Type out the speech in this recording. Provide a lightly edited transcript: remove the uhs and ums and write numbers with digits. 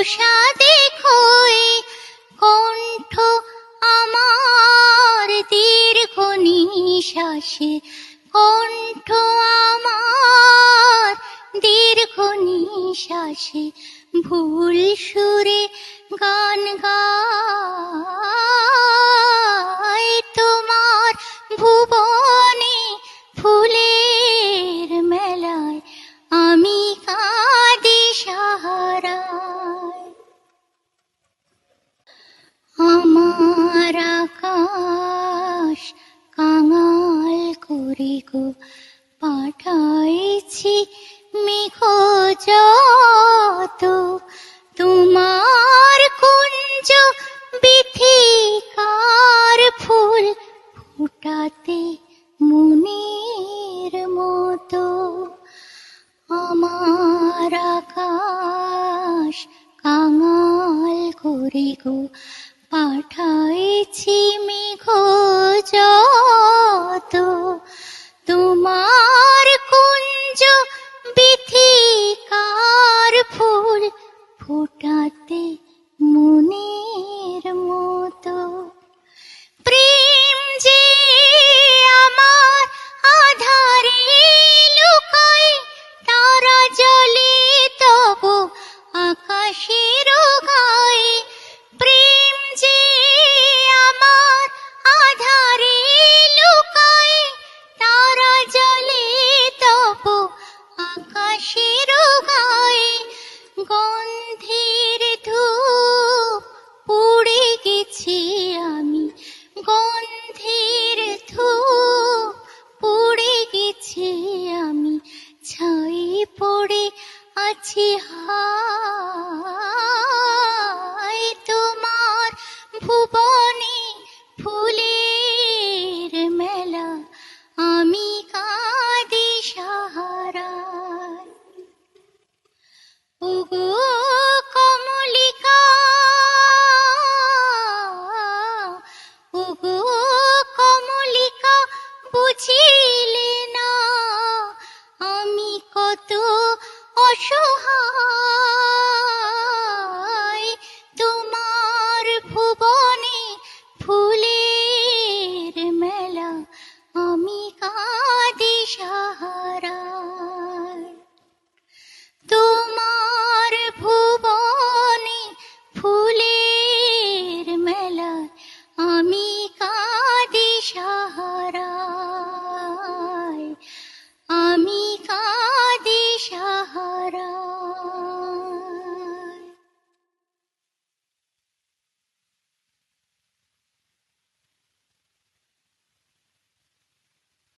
বর্ষা দেখোই কণ্ঠ আমার দীর্ঘ নিঃশ্বাসে, কণ্ঠ আমার দীর্ঘ নিঃশ্বাসে ভুল সুরে গান গায়। তোমার ভুবনে ফুলের মেলায় আমি কাঁদি সাহারায়। আমার আকাশ কাঙাল করে গো পাঠাইছি মেঘ যত, তোমার কুঞ্জ বিথিকার ফুল ফুটাতে মনের মতো। আমার আকাশ কাঙাল করে গো পাঠাইছি মেঘ যত, তোমার কুঞ্জ বিথিকার ফুল ফুটাতে মনের মতো। প্রেম যে আমার আধারে লুকায়, তারা জলে তব আকাশের গায়ে। প্রেম যে আমার আধারে লুকায়, তারা জলে তব আকাশের গায়ে। গন্ধের ধূপ পুড়ে গেছি আমি, গন্ধের ধূপ পুড়ে গেছি আমি, ছাই পড়ে আছি হায়। তোমার ভুবনে ফুলের মেলা আমি কাঁদি সাহারায়। ওগো কমলিকা, ওগো কমলিকা, বুঝিলে না আমি কত অসহায়। তোমার ভুবনে ফুলের মেলা আমি কাঁদি সাহারায়। তোমার ভুবনে ফুলের মেলা আমি